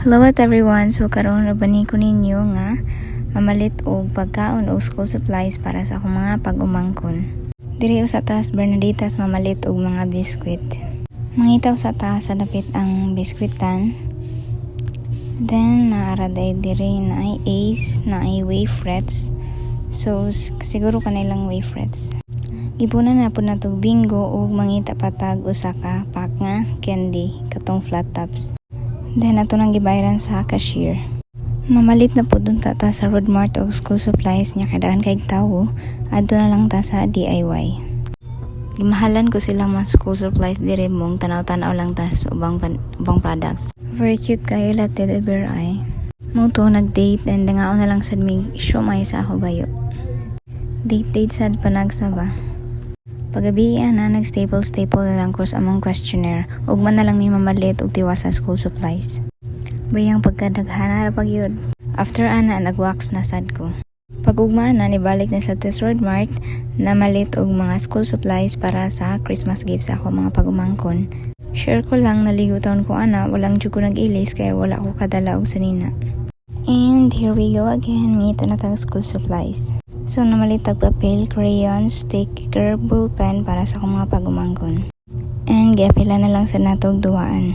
Hello at everyone. So karon ubani ko ninyo nga mamalit og pagkaon o school supplies para sa akong mga pag-umangkon. Diri sa taas Bernaditas mamalit og mga biskwit. Mangitaw sa taas sa dapit ang biskwitan. Then naara diri na ay Ace, na ay Wafrets. So siguro kanilang Wafrets. Gipunan na po na itong bingo o mangita patag usa ka pack nga candy katong flat tops. Then ato nang gibayaran sa cashier. Mamalit na po dun ta sa Road Mart o school supplies niya kadaan kay tawo. Adto na lang ta sa DIY. Gimahalan ko silang mga school supplies dire mong tanaw-tanaw lang ta sa ubang products. Very cute kayo la teddy bear ay. Mo to nag-date and dangaon na lang sad mig siomay sa ako bayo. Date sad panag sa ba. Pagabian na nag-staple na lang ko sa among questionnaire ug man na lang may mamalit og tiwas sa school supplies. Bayang pagkadaghana ra pagyud. After ana nagwax na sad ko. Pag-ugma na nibalik na sa Road Mart na malit og mga school supplies para sa Christmas gifts sa ako mga pagumangkon. Share ko lang naligutan ko ana walang jud ko nag-ilis kaya wala ko kadala og sanina. And here we go again, meet na tang school supplies. So namalit og papel, crayon, sticker, ballpen para sa akong mga pagumangkon. And gapila na lang sa natog duwaan.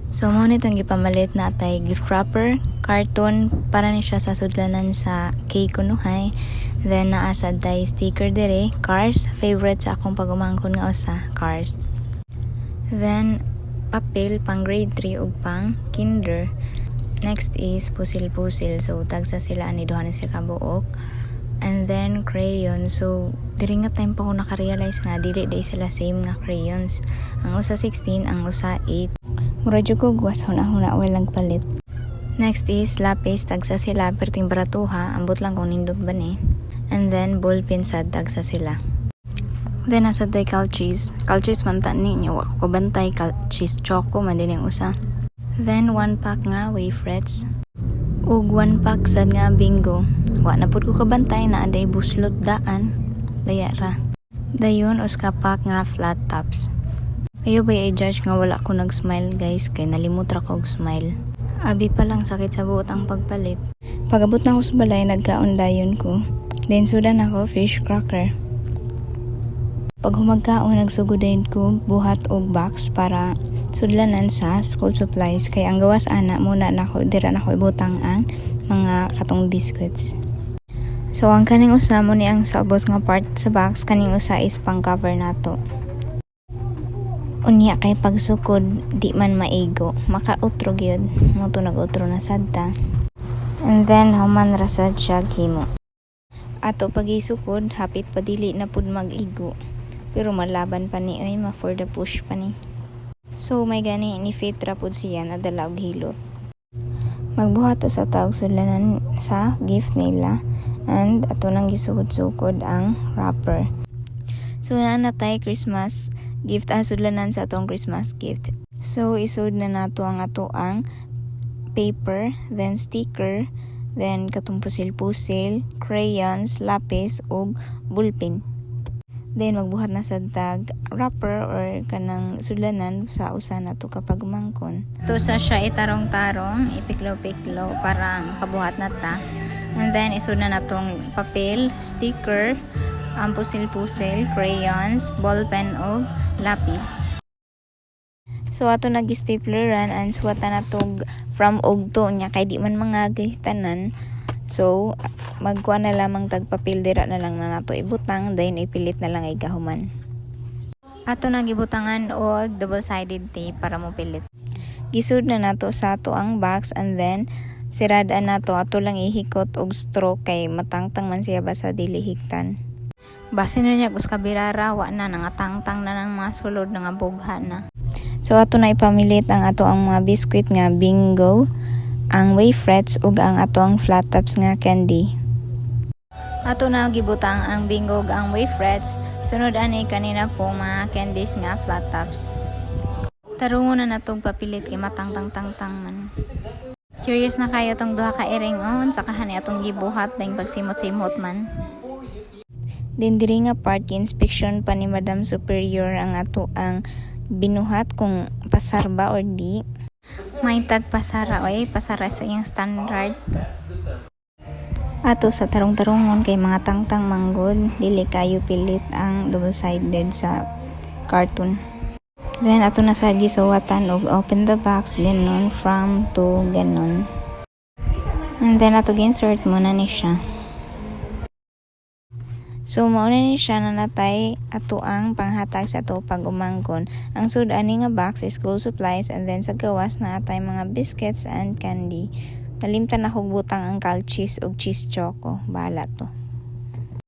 So mo nitong gipamalit na tay gift wrapper, carton para ni siya sa sudlanan sa cake kunuhay. Then naasad tay sticker dire, cars, favorite sa akong pagumangkon nga usa, cars. Then papel pang grade 3 ug pang kinder. Next is pusil-pusil. So, tagsa sila ani duha na sila kabuok. And then, crayon. So, diri nga time pa ko nakarealize nga, dili day sila same nga crayons. Ang usa 16, ang usa 8. Mura jud ko gwas huna-huna walang palit. Next is lapis. Tagsa sila, perting baratuha. Ambot lang kung nindot ba ni. And then, ballpen sad. Tagsa sila. Then, nasa day calchis. Calchis man ta ninyo. Wako kabantay. Calchis choco man din yung usa. Then, 1 pack nga Wafrets. Ug 1 pack sad nga bingo. Wa na pud ko kabantay na aday buslot daan. Bayara. Dayon, uska pack nga flat tops. Ayo ba i-judge nga wala ko nag-smile guys. Kay nalimot ra ko og smile. Abi pa lang sakit sa buot ang pagpalit. Pag-abot na ko sa balay, nagkaon dayon ko. Then, sudan ako fish cracker. Pag humagkaon, nagsugodayin ko buhat og box para sudlanan sa school supplies. Kaya ang gawas ana muna nako dira nako ibutang ang mga katong biscuits. So ang kaning usa mo ni ang sabos nga part sa box, kaning usa is pang cover nato. Unya kay pagsukod di man maigo, makautro gyud. Mo to nag-utro na sadta. And then human ra sad siya himo. Ato pagisukod hapit padili na pud mag-igo. Pero malaban pa ni oy ma for the push pa ni. So may gani ni fit ra pud siya na dala og hilot. Magbuhat to sa taog sudlanan sa gift nila and ato nang gisugod-sugod ang wrapper. So na tay Christmas gift ang sudlanan sa atong Christmas gift. So isud na nato ang ato ang paper, then sticker, then katong pusil-pusil, crayons, lapis ug ballpen. Then magbuhat na sa tag wrapper or kanang sudlanan sa usa nato kapag mangkon. To sa siya itarong-tarong, ipiklaw-piklaw para makabuhat na ta. And then isud na natong papel, sticker, ang pusil-pusil, crayons, ballpen o lapis. So ato nag-stapleran and suwatan natog from og to nya kay di man mga tanan. So, magkuha na lamang tagpapil dira na lang na nato ibutang, then ipilit na lang ay gahuman. Ato nagibutangan og double-sided tape para mo pilit. Gisud na nato sa ato ang box and then siradaan nato ato lang ihikot og straw kay matangtang man siya basta dili hiktan. Base na niya us kabirara wa na nangatangtang na ng mga sulod nga bugha na. So ato na ipamilit ang ato ang mga biskwit nga bingo, ang Wafrets ug ang atong flat tops nga candy. Ato na gibutang ang bingo ug ang Wafrets, sunod ani kanina po mga candies nga flat tops. Tarungon na natong papilit kay matangtang-tangtang man. Curious na kayo tong duha ka ering-on sa kahani atong gibuhat dahil pagsimot-simot man. Din diri nga part inspection pa ni Madam Superior ang ato ang binuhat kung pasar ba or di. May tagpasara oy, pasara sa iyang standard. Ato sa tarong-tarongon kay mga tangtang manggod, dili kayo pilit ang double-sided sa cartoon. Then ato na sa gisuwatan og open the box ganon from to ganon. And then ato gi-insert muna ni siya. So mao na ni siya na natay ato ang panghatag sa ato pag umangkon. Ang sud ani nga box is school supplies and then sa gawas na atay mga biscuits and candy. Talimtan na butang ang cheese og cheese choco. Bahala to.